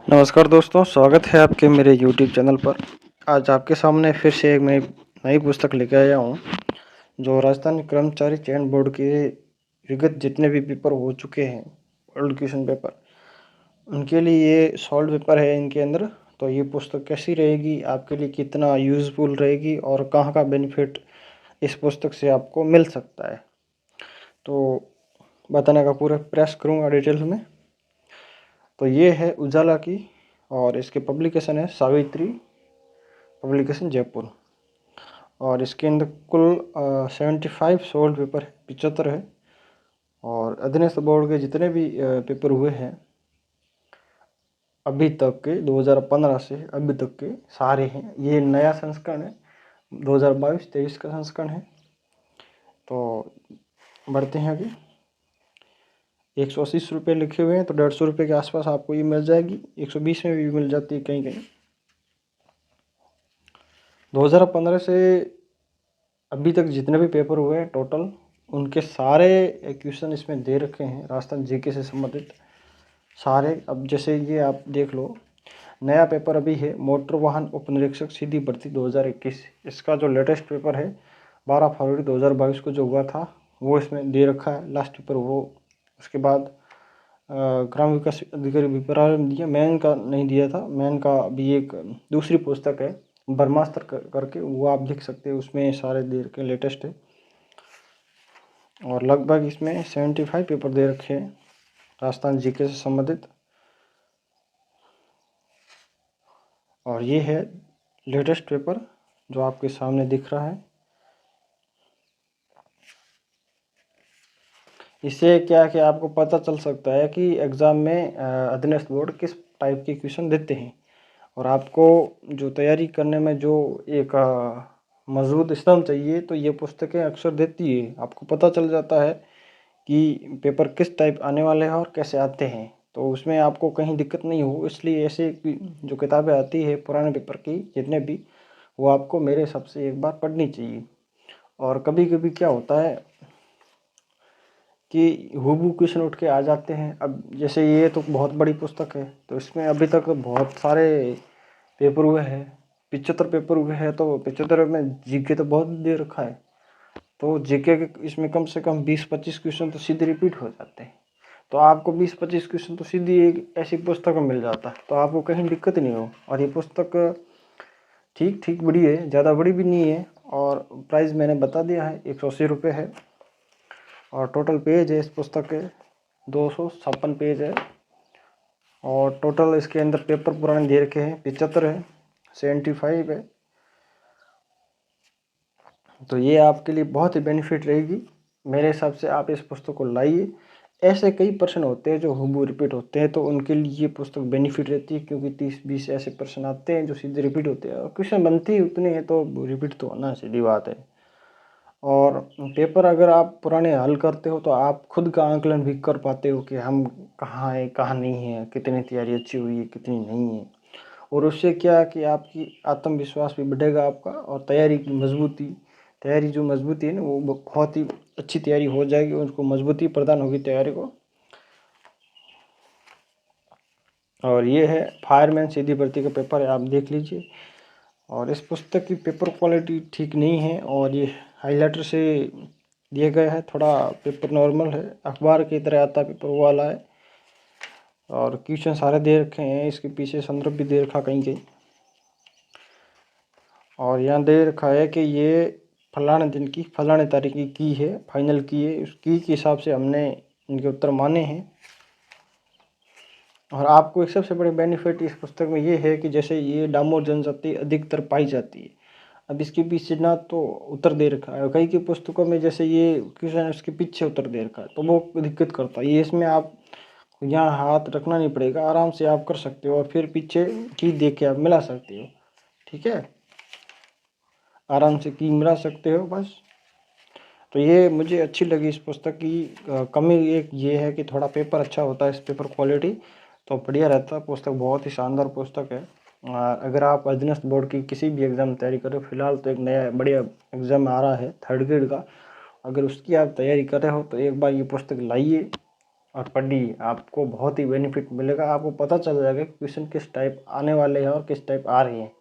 नमस्कार दोस्तों, स्वागत है आपके मेरे यूट्यूब चैनल पर। आज आपके सामने फिर से एक नई पुस्तक लेके आया हूँ, जो राजस्थान कर्मचारी चयन बोर्ड के विगत जितने भी पेपर हो चुके हैं, वर्ल्ड क्वेश्चन पेपर, उनके लिए ये सॉल्व पेपर है इनके अंदर। तो ये पुस्तक कैसी रहेगी, आपके लिए कितना यूज़फुल रहेगी और कहाँ का बेनिफिट इस पुस्तक से आपको मिल सकता है, तो बताने का पूरा प्रयास करूँगा डिटेल्स में। तो ये है उजाला की और इसके पब्लिकेशन है सावित्री पब्लिकेशन जयपुर। और इसके अंदर कुल 75 सोल्ड पेपर है, 75 है। और अधीनस्थ बोर्ड के जितने भी पेपर हुए हैं अभी तक के 2015 से अभी तक के सारे हैं। ये नया संस्करण है, 2022-23 का संस्करण है। तो बढ़ते हैं आगे। 180 रुपये लिखे हुए हैं, तो 150 रुपये के आसपास आपको ये मिल जाएगी। 120 में भी मिल जाती है कहीं कहीं। 2015 से अभी तक जितने भी पेपर हुए हैं टोटल, उनके सारे क्वेश्चन इसमें दे रखे हैं, राजस्थान जीके से संबंधित सारे। अब जैसे ये आप देख लो, नया पेपर अभी है मोटर वाहन उप निरीक्षक सीधी भर्ती 2021। इसका जो लेटेस्ट पेपर है 12 फरवरी 2022 को जो हुआ था वो इसमें दे रखा है, लास्ट पेपर वो। उसके बाद ग्राम विकास अधिकारी विपराल में दिया, मैन का नहीं दिया था। मैन का अभी एक दूसरी पुस्तक है ब्रह्मास्त्र करके, वो आप देख सकते हैं, उसमें सारे दे रखे लेटेस्ट है। और लगभग इसमें 75 पेपर दे रखे हैं राजस्थान जीके से संबंधित। और ये है लेटेस्ट पेपर जो आपके सामने दिख रहा है। इससे क्या कि आपको पता चल सकता है कि एग्ज़ाम में अधीनस्थ बोर्ड किस टाइप के क्वेश्चन देते हैं, और आपको जो तैयारी करने में जो एक मजबूत स्तंभ चाहिए, तो ये पुस्तकें अक्सर देती है। आपको पता चल जाता है कि पेपर किस टाइप आने वाले हैं और कैसे आते हैं, तो उसमें आपको कहीं दिक्कत नहीं हो। इसलिए ऐसे जो किताबें आती है पुराने पेपर की जितने भी, वो आपको मेरे हिसाब से एक बार पढ़नी चाहिए। और कभी कभी क्या होता है कि हूबहू क्वेश्चन उठ के आ जाते हैं। अब जैसे ये तो बहुत बड़ी पुस्तक है, तो इसमें अभी तक बहुत सारे पेपर हुए हैं, 75 पेपर हुए हैं। तो 75 में जीके तो बहुत दे रखा है, तो जीके के इसमें कम से कम 20-25 क्वेश्चन तो सीधे रिपीट हो जाते हैं। तो आपको 20-25 क्वेश्चन तो सीधी एक ऐसी पुस्तक में मिल जाता है, तो आपको कहीं दिक्कत नहीं हो। और ये पुस्तक ठीक ठीक बड़ी है, ज़्यादा बड़ी भी नहीं है। और प्राइस मैंने बता दिया है, 180 रुपये है। और टोटल पेज है इस पुस्तक के 256 पेज है। और टोटल इसके अंदर पेपर पुराने दे रखे हैं 75 है, 75 है। तो ये आपके लिए बहुत ही बेनिफिट रहेगी। मेरे हिसाब से आप इस पुस्तक को लाइए। ऐसे कई प्रश्न होते हैं जो हूबहू रिपीट होते हैं, तो उनके लिए ये पुस्तक बेनिफिट रहती है, क्योंकि 30-20 ऐसे प्रश्न आते हैं जो सीधे रिपीट होते हैं, और क्वेश्चन बनते ही उतने हैं, तो रिपीट तो होना सीधी बात है। और पेपर अगर आप पुराने हल करते हो तो आप खुद का आंकलन भी कर पाते हो कि हम कहाँ हैं कहाँ नहीं है, कितनी तैयारी अच्छी हुई है कितनी नहीं है। और उससे क्या है कि आपकी आत्मविश्वास भी बढ़ेगा आपका, और तैयारी जो मजबूती है ना, वो बहुत ही अच्छी तैयारी हो जाएगी, उनको मजबूती प्रदान होगी तैयारी को। और ये है फायरमैन सीधी भर्ती का पेपर है, आप देख लीजिए। और इस पुस्तक की पेपर क्वालिटी ठीक नहीं है, और ये हाईलाइटर से दिया गया है, थोड़ा पेपर नॉर्मल है, अखबार की तरह आता पेपर वो वाला है। और क्वेश्चन सारे दे रखे हैं, इसके पीछे संदर्भ भी दे रखा कहीं कहीं। और यहाँ दे रखा है कि ये फलाने दिन की फलाने तारीख की है, फाइनल की है, उस की के हिसाब से हमने इनके उत्तर माने हैं। और आपको एक सबसे बड़े बेनिफिट इस पुस्तक में ये है कि जैसे ये डामोर जनजाति अधिकतर पाई जाती है, अब इसके पीछे ना तो उत्तर दे रखा है, कई की पुस्तकों में जैसे ये क्वेश्चन उसके पीछे उत्तर दे रखा है, तो वो दिक्कत करता है। ये इसमें आप यहाँ हाथ रखना नहीं पड़ेगा, आराम से आप कर सकते हो, और फिर पीछे की देख के आप मिला सकते हो। ठीक है, आराम से की मिला सकते हो बस। तो ये मुझे अच्छी लगी इस पुस्तक की। कमी एक ये है कि थोड़ा पेपर अच्छा होता है, इस पेपर क्वालिटी तो बढ़िया रहता है। पुस्तक बहुत ही शानदार पुस्तक है। अगर आप अधीनस्थ बोर्ड की किसी भी एग्ज़ाम तैयारी कर रहे हो, फिलहाल तो एक नया बढ़िया एग्ज़ाम आ रहा है 3rd ग्रेड का, अगर उसकी आप तैयारी कर रहे हो तो एक बार ये पुस्तक लाइए और पढ़िए, आपको बहुत ही बेनिफिट मिलेगा। आपको पता चल जाएगा कि क्वेश्चन किस टाइप आने वाले हैं और किस टाइप आ रही हैं।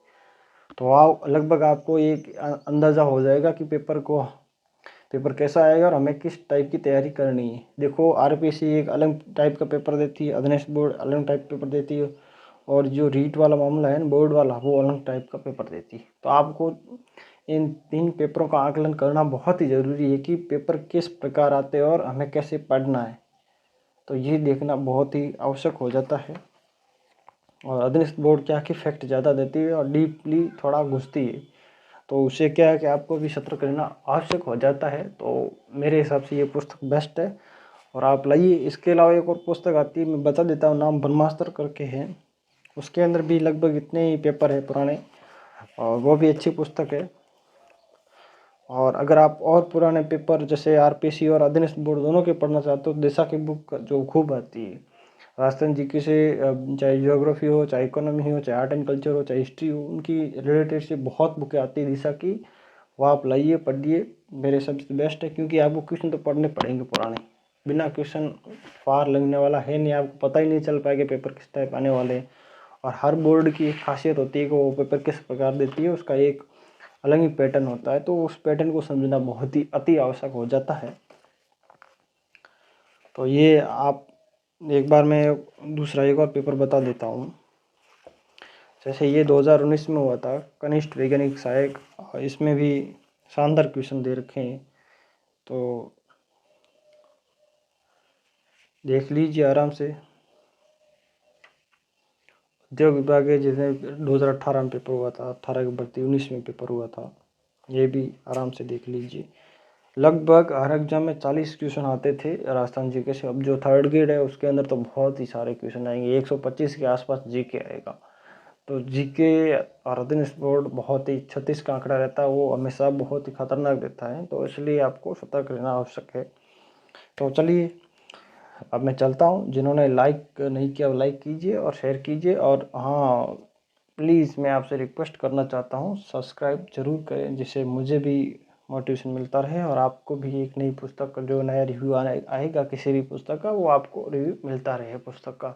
तो आप लगभग आपको एक अंदाज़ा हो जाएगा कि पेपर कैसा आएगा और हमें किस टाइप की तैयारी करनी है। देखो, आरपीसी एक अलग टाइप का पेपर देती है, अधीनस्थ बोर्ड अलग टाइप पेपर देती है, और जो रीट वाला मामला है बोर्ड वाला, वो अलग टाइप का पेपर देती है। तो आपको इन 3 पेपरों का आकलन करना बहुत ही ज़रूरी है कि पेपर किस प्रकार आते हैं और हमें कैसे पढ़ना है। तो ये देखना बहुत ही आवश्यक हो जाता है। और अधीनस्थ बोर्ड क्या कि फैक्ट ज़्यादा देती है और डीपली थोड़ा घुसती है, तो उससे क्या है कि आपको भी सतर्क रहना आवश्यक हो जाता है। तो मेरे हिसाब से ये पुस्तक बेस्ट है और आप लाइए। इसके अलावा एक और पुस्तक आती है, मैं बता देता हूँ, नाम ब्रह्मास्त्र करके है। उसके अंदर भी लगभग इतने ही पेपर है पुराने, और वो भी अच्छी पुस्तक है। और अगर आप और पुराने पेपर जैसे आरपीसी और अधीनस्थ बोर्ड दोनों के पढ़ना चाहते हो, दिशा की बुक जो खूब आती है राजस्थान जीके से, चाहे ज्योग्राफी हो, चाहे इकोनॉमी हो, चाहे आर्ट एंड कल्चर हो, चाहे हिस्ट्री हो, उनकी रिलेटेड से बहुत बुकें आती है दिशा की। वो आप लाइए, पढ़िए, मेरे सबसे बेस्ट है। क्योंकि आपको क्वेश्चन तो पढ़ने पड़ेंगे पुराने, बिना क्वेश्चन पार लगने वाला है नहीं। आपको पता ही नहीं चल पाएगा पेपर किस टाइप आने वाले हैं। और हर बोर्ड की एक खासियत होती है कि वो पेपर किस प्रकार देती है, उसका एक अलग ही पैटर्न होता है। तो उस पैटर्न को समझना बहुत ही अति आवश्यक हो जाता है। तो ये आप एक बार मैं दूसरा एक और पेपर बता देता हूँ। जैसे ये 2019 में हुआ था, कनिष्ठ वैज्ञानिक सहायक, इसमें भी शानदार क्वेश्चन दे रखे हैं। तो देख लीजिए आराम से। उद्योग विभाग है, जिसने 2018 में पेपर हुआ था, 18 की भर्ती 19 में पेपर हुआ था, ये भी आराम से देख लीजिए। लगभग हर एग्जाम में 40 क्वेश्चन आते थे राजस्थान जीके से। अब जो थर्ड ग्रेड है उसके अंदर तो बहुत ही सारे क्वेश्चन आएंगे, 125 के आसपास जीके आएगा। तो जीके और अधीनस्थ बोर्ड बहुत ही 36 का आंकड़ा रहता है, वो हमेशा बहुत ही खतरनाक देता है। तो इसलिए आपको सतर्क रहना आवश्यक है। तो चलिए, अब मैं चलता हूँ। जिन्होंने लाइक नहीं किया वो लाइक कीजिए और शेयर कीजिए। और हाँ, प्लीज़ मैं आपसे रिक्वेस्ट करना चाहता हूँ, सब्सक्राइब जरूर करें, जिससे मुझे भी मोटिवेशन मिलता रहे और आपको भी एक नई पुस्तक का जो नया रिव्यू आएगा किसी भी पुस्तक का, वो आपको रिव्यू मिलता रहे पुस्तक का।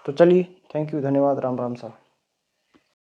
तो चलिए, थैंक यू, धन्यवाद, राम राम साहब।